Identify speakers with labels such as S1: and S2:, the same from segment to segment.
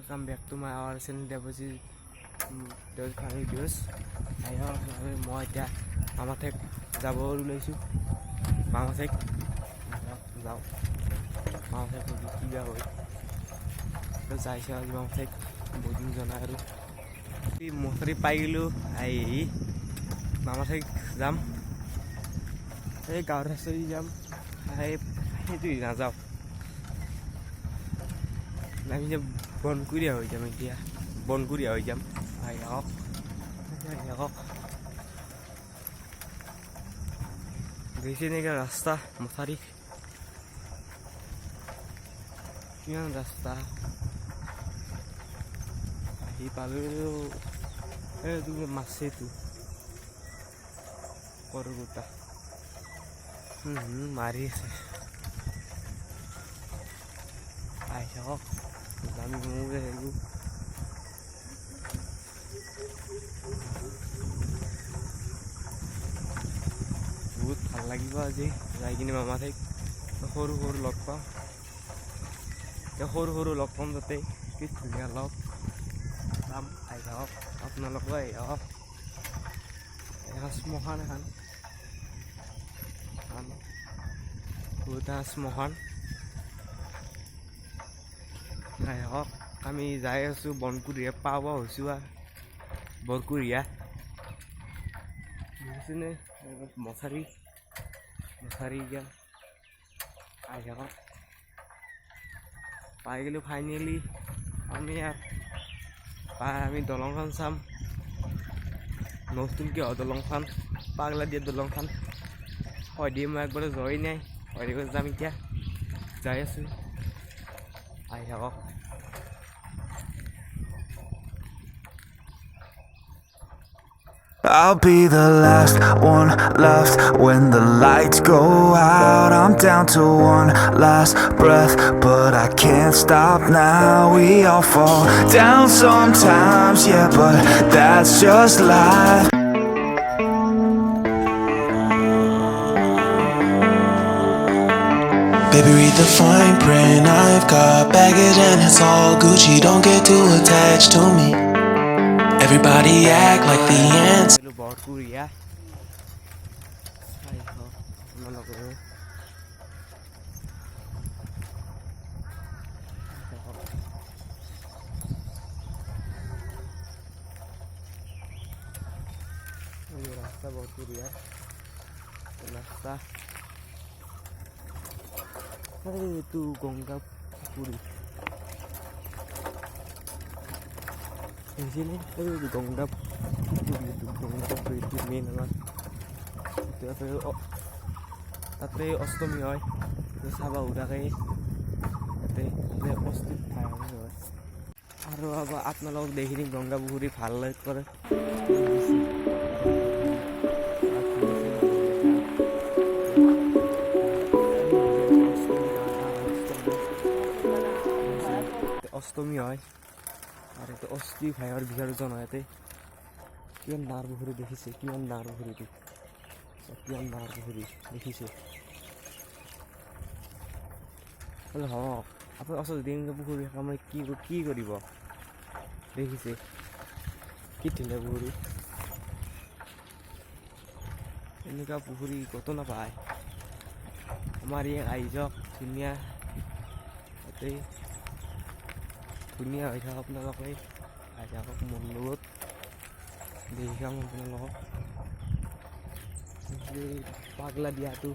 S1: welcome back to my our channel Deposit videos. মই এতিয়া মামাঠেক যাব ওলাইছোঁ মামাঠেক যাওঁ মামাঠেক কিবা হয় যাইছে আজি মামাঠেক বহুত দিন জনাই আৰু মথাৰি পাই গ'লোঁ আহি মামাঠেক যাম এই গাঁৱৰ ৰাস্তাদি যাম সেইটো নাযাওঁ আমি যে বনকুৰীয়া হৈ যাম এতিয়া বনকুৰীয়া হৈ যাম আহক গৈছে নেকি ৰাস্তা মথাৰি কিমান ৰাস্তা আহি পালোঁ এইটো মাছেটো কৰগোটা মাৰি আছে আহি থাকক আমি ঘুমোগে সেইবোৰ বহুত ভাল লাগিব আজি যাই কিনে মামাঠেক সৰু সৰু লগ পাম সৰু লগ পাম তাতে কি ধুনীয়া লগ পাম আহি থাকক আপোনালোকো আহি থাকক এখন শ্মশান এখন বহুত শ্মশান আহি থাকক আমি যাই আছোঁ বনকুৰীয়া পাব হৈছোঁ বৰকুৰীয়া বুজিছেনে মথাৰি এতিয়া আহি থাকক পাই গ'লোঁ ফাইনেলি আমি আমি দলংখন চাম নতুনকৈ দলংখন পাগলা দিয়া দলংখন শদিয়ে মই একবাৰে যোৱাই নাই শদিয়ে যাম এতিয়া যাই আছোঁ আহি থাকক
S2: I'll be the last one left when the lights go out. I'm down to one last breath, but I can't stop now. We all fall down sometimes, yeah, but that's just life. Baby, read the fine print. I've got baggage and it's all Gucci. Don't get too attached to me. Everybody act like the ants.
S1: বৰকুৰীয়া ৰাস্তা বৰকুৰীয়া ৰাস্তা এইটো গংগা পুখুৰী গংগা পুখুৰীটো main আমাৰ তাতে অষ্টমী হয় চাব উদাকে তাতে অস্থিত ঠাই হয় আৰু আপোনালোকক দেখি গংগা পুখুৰী ভাল কৰে অষ্টমী হয় আৰু এইটো অস্থি ভাইৰ বিসৰ্জন হয় ইয়াতে কিমান ডাঙৰ পুখুৰী দেখিছে কিমান ডাঙৰ পুখুৰীটো দেখিছে হওক আপোনাৰ ওচৰত যদি এনেকুৱা পুখুৰী আপুনি কি কৰিব দেখিছে কি ধুনীয়া পুখুৰী এনেকুৱা পুখুৰী ক'তো নাপায় আমাৰ ইয়াত আহি যাওক ধুনীয়া ইয়াতে ধুনীয়া হৈ থাকক আপোনালোকে আহি থাকক মোৰ লগত দেখি খাম আপোনালোকক পাগলা দিয়াটো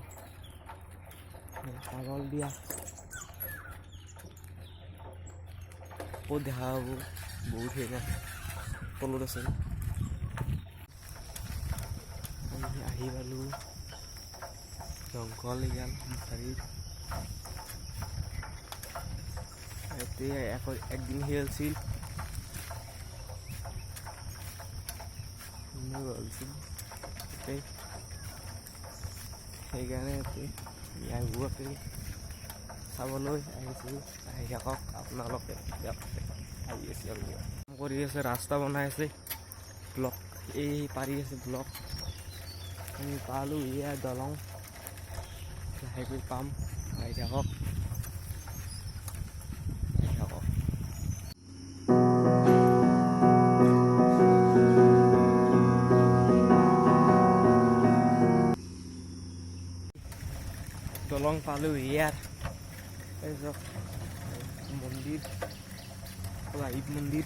S1: পাগল দিয়া ক'ত দেখা হ'ব বহুত হেৰি তলত আছে আমি আহি পালোঁ জংঘল ইয়াত মথাৰিত ইয়াতে একদিন হেৰিছিল সেইকাৰণে ইয়াতে চাবলৈ আহিছোঁ আহি থাকক আপোনালোকে আহি আছে কৰি আছে ৰাস্তা বনাই আছে ব্লক এই পাৰি আছে ব্লক আমি পালোঁ এয়া দলং লাহেকৈ পাম আহি থাকক দলং পালোঁ ইয়াৰ এই চাওক মন্দিৰ শিৱ মন্দিৰ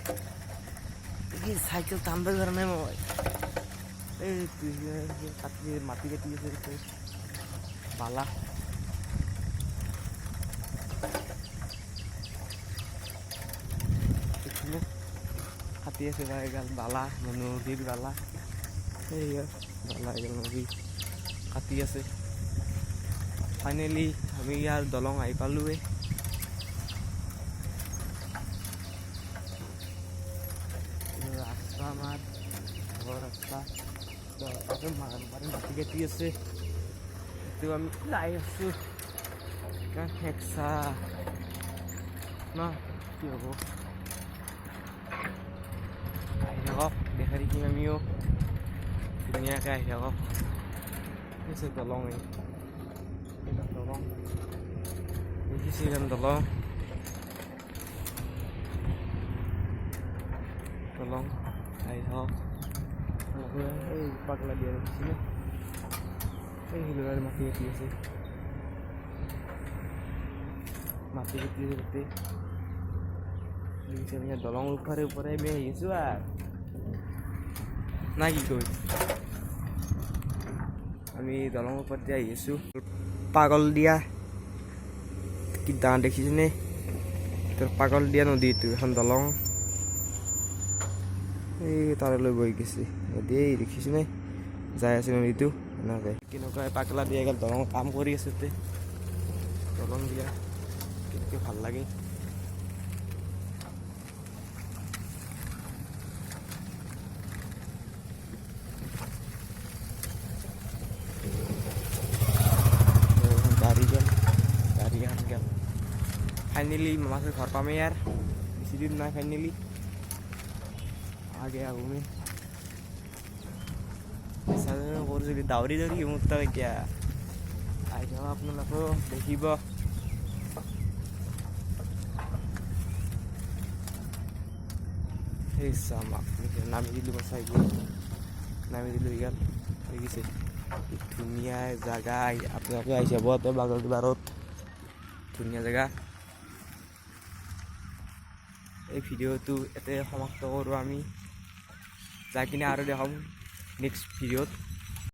S1: এই চাইকেল টানিব পৰা নাই মই এই কাটি মাটি কাটি আছে বালা কাটি আছে এগাল বালা নদীৰ বালা এই বালা এগাল নদী কাটি আছে ফাইনেলি আমি ইয়াৰ দলং আহি পালোঁৱে ৰাস্তা আমাৰ ঘৰ ৰাস্তা মাটি কাটি আছে এইটো আমি যাই আছোঁ হেঁচা ন কি হ'ব আহি থাকক দেখাই দেখিম আমিও ধুনীয়াকৈ আহি থাকক আছে দলং দলং দেখিছে দলং দলং আহি থাকক এই পাগলা দিয়া দেখিছিলে এই শিলৰ মাটি কাটি আছে মাটি কাটি আছে তাতে দেখিছে আমি দলঙৰ ওপৰে ওপৰে আমি আহি আছোঁ আৰু না কি কৈ আমি দলঙৰ ওপৰতে আহি আছোঁ পাগল দিয়া কি ডাঙৰ দেখিছেনে তোৰ পাগল দিয়া নদীটো এখন দলং এই তালৈ বৈ গৈছে নদী দেখিছেনে যাই আছে নদীটো এনেকৈ কেনেকুৱা পাগলা দিয়া গ'ল দলং কাম কৰি আছে তাতে দলং দিয়া কেনেকৈ ভাল লাগে গাড়ী এখন গেল ফাইনেলি মামাৰ ঘৰ পামেই ইয়াৰ বেছি দিন নাই ফাইনেলি আগে আগুমে যদি দাউৰি দাউৰি মোৰ তাক এতিয়া আহি যাব আপোনালোকেও দেখিব সেই চামাক নামি দিলোঁ মই চাই নামি দিলোঁ ইয়াত দেখিছে ধুনীয়া জেগা আপোনালোকে আহি যাব বাগৰ বাৰত ধুনীয়া জেগা এই ভিডিঅ'টো ইয়াতে সমাপ্ত কৰোঁ আমি যাই কিনে আৰু দেখাম নেক্সট ভিডিঅ'ত